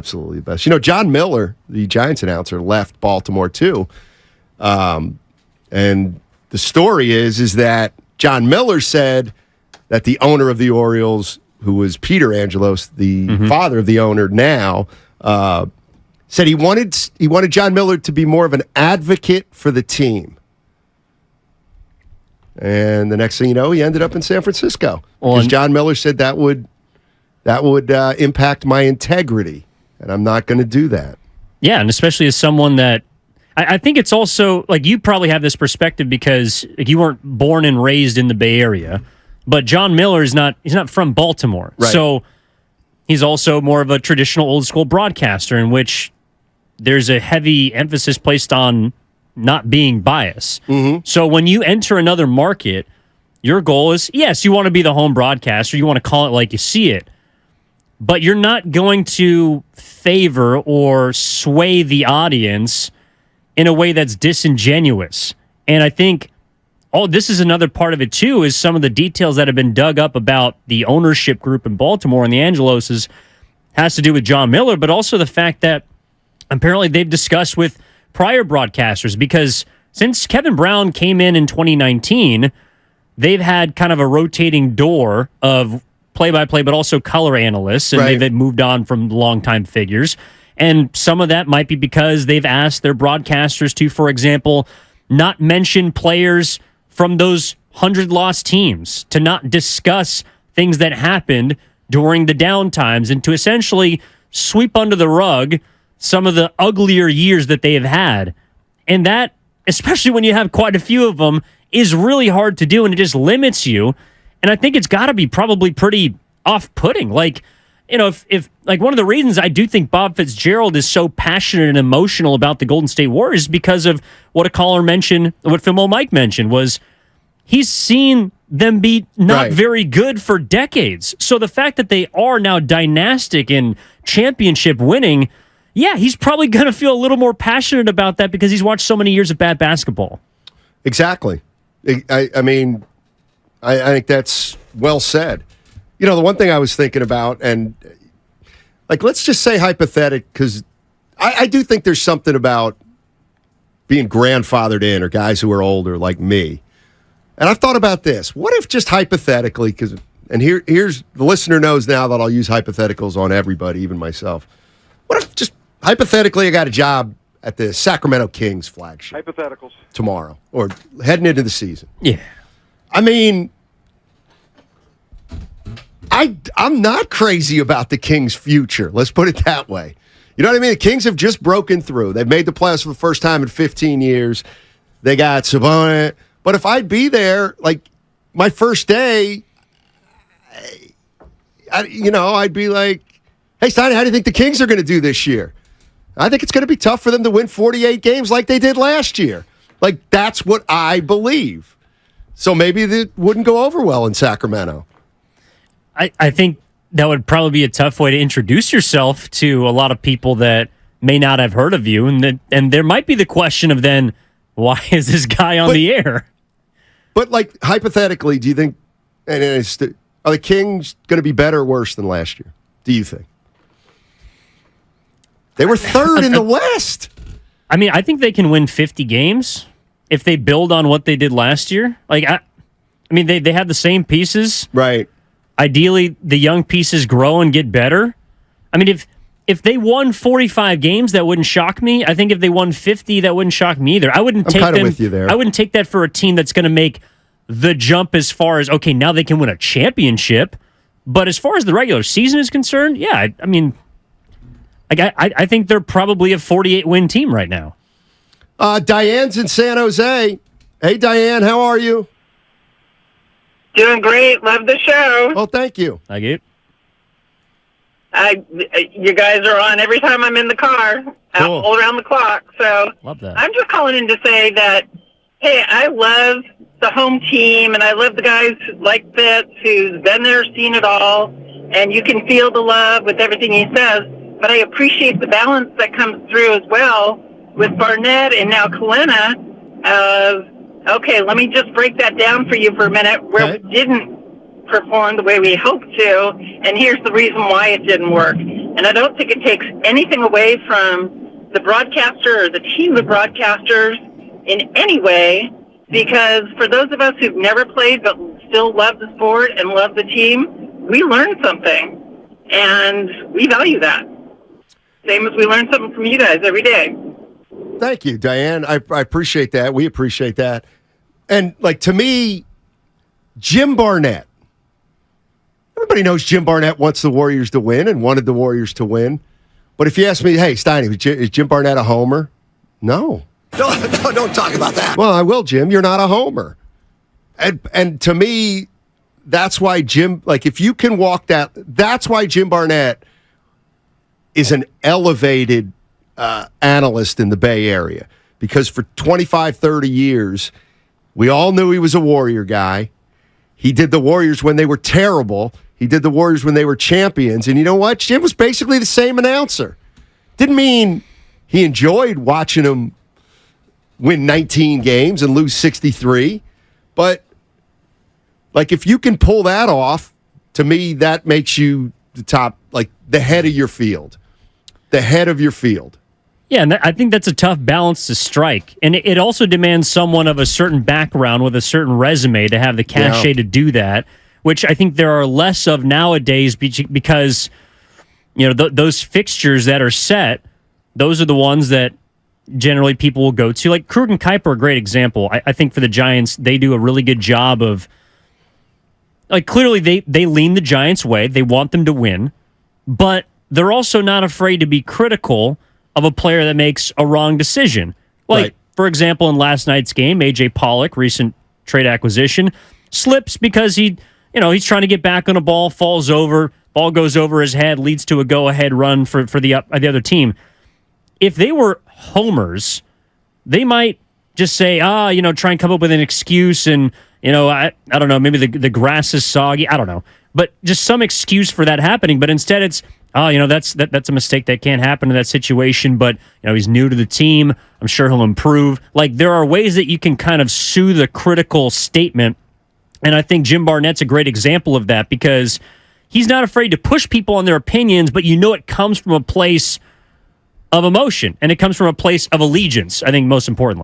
Absolutely the best. John Miller, the Giants announcer, left Baltimore too. And the story is that John Miller said that the owner of the Orioles, who was Peter Angelos, the father of the owner now, said he wanted John Miller to be more of an advocate for the team. And the next thing you know, he ended up in San Francisco. Because John Miller said that would impact my integrity, and I'm not going to do that. Yeah, and especially as someone that I think it's also like you probably have this perspective because you weren't born and raised in the Bay Area, but John Miller he's not from Baltimore. Right. So he's also more of a traditional old school broadcaster in which there's a heavy emphasis placed on not being biased. Mm-hmm. So when you enter another market, your goal is, yes, you want to be the home broadcaster, you want to call it like you see it, but you're not going to favor or sway the audience in a way that's disingenuous. And I think this is another part of it too, is some of the details that have been dug up about the ownership group in Baltimore and the Angeloses has to do with John Miller, but also the fact that apparently they've discussed with prior broadcasters, because since Kevin Brown came in 2019, they've had kind of a rotating door of play-by-play, but also color analysts, and they've moved on from longtime figures. And some of that might be because they've asked their broadcasters to, for example, not mention players from those 100-loss teams, to not discuss things that happened during the downtimes, and to essentially sweep under the rug some of the uglier years that they have had. And that, especially when you have quite a few of them, is really hard to do, and it just limits you. And I think it's got to be probably pretty off-putting. Like, if one of the reasons I do think Bob Fitzgerald is so passionate and emotional about the Golden State Warriors is because of what a caller mentioned, what Fimo Mike mentioned, was he's seen them be not very good for decades. So the fact that they are now dynastic in championship winning, yeah, he's probably going to feel a little more passionate about that because he's watched so many years of bad basketball. Exactly. I mean, I think that's well said. The one thing I was thinking about, and let's just say hypothetical, because I do think there's something about being grandfathered in, or guys who are older like me. And I've thought about this. What if just hypothetically, here's the listener knows now that I'll use hypotheticals on everybody, even myself. What if just hypothetically I got a job at the Sacramento Kings flagship? Hypotheticals. Tomorrow, or heading into the season. Yeah. I mean, I'm not crazy about the Kings' future. Let's put it that way. You know what I mean? The Kings have just broken through. They've made the playoffs for the first time in 15 years. They got Sabonis. But if I'd be there, my first day, I'd be like, hey, Steiny, how do you think the Kings are going to do this year? I think it's going to be tough for them to win 48 games like they did last year. That's what I believe. So maybe it wouldn't go over well in Sacramento. I think that would probably be a tough way to introduce yourself to a lot of people that may not have heard of you. And there might be the question of then, why is this guy on the air? But hypothetically, do you think, are the Kings going to be better or worse than last year? Do you think? They were third in the West. I mean, I think they can win 50 games if they build on what they did last year. I mean, they have the same pieces. Right. Ideally, the young pieces grow and get better. I mean, if they won 45 games, that wouldn't shock me. I think if they won 50, that wouldn't shock me either. I'm kind of with you there. I wouldn't take that for a team that's going to make the jump as far as, okay, now they can win a championship. But as far as the regular season is concerned, yeah, I mean, I think they're probably a 48-win team right now. Diane's in San Jose. Hey, Diane, how are you? Doing great. Love the show. Oh, thank you. Thank you. You guys are on every time I'm in the car, Cool. all around the clock. So Love that. I'm just calling in to say that, hey, I love the home team, and I love the guys like Fitz, who's been there, seen it all, and you can feel the love with everything he says. But I appreciate the balance that comes through as well with Barnett and now Kalina. Okay, let me just break that down for you for a minute. Where we didn't perform the way we hoped to, and here's the reason why it didn't work. And I don't think it takes anything away from the broadcaster or the team of broadcasters in any way, because for those of us who've never played but still love the sport and love the team, we learn something, and we value that. Same as we learn something from you guys every day. Thank you, Diane. I appreciate that. We appreciate that. And, like, to me, Jim Barnett, everybody knows Jim Barnett wants the Warriors to win and wanted the Warriors to win. But if you ask me, hey, Steiny, is Jim Barnett a homer? No. Don't talk about that. Well, I will, Jim. You're not a homer. And to me, that's why Jim, like, if you can walk that, that's why Jim Barnett is an elevated analyst in the Bay Area. Because for 25, 30 years, we all knew he was a Warrior guy. He did the Warriors when they were terrible. He did the Warriors when they were champions. And you know what? Jim was basically the same announcer. Didn't mean he enjoyed watching them win 19 games and lose 63. But, like, if you can pull that off, to me, that makes you the top, like, the head of your field. The head of your field. Yeah, and I think that's a tough balance to strike. And it also demands someone of a certain background with a certain resume to have the cachet to do that, which I think there are less of nowadays because, you know, those fixtures that are set, those are the ones that generally people will go to. Like Krug and Kuiper are a great example. I think for the Giants, they do a really good job of, like, clearly they lean the Giants' way. They want them to win, but they're also not afraid to be critical of a player that makes a wrong decision. Like, right. For example, in last night's game, A.J. Pollock, recent trade acquisition, slips because he's trying to get back on a ball, falls over, ball goes over his head, leads to a go-ahead run for the other team. If they were homers, they might just say, try and come up with an excuse and, I don't know, maybe the grass is soggy. I don't know. But just some excuse for that happening. But instead it's, that's a mistake that can't happen in that situation. But, he's new to the team. I'm sure he'll improve. Like, there are ways that you can kind of soothe a critical statement. And I think Jim Barnett's a great example of that because he's not afraid to push people on their opinions, but it comes from a place of emotion and it comes from a place of allegiance, I think, most importantly.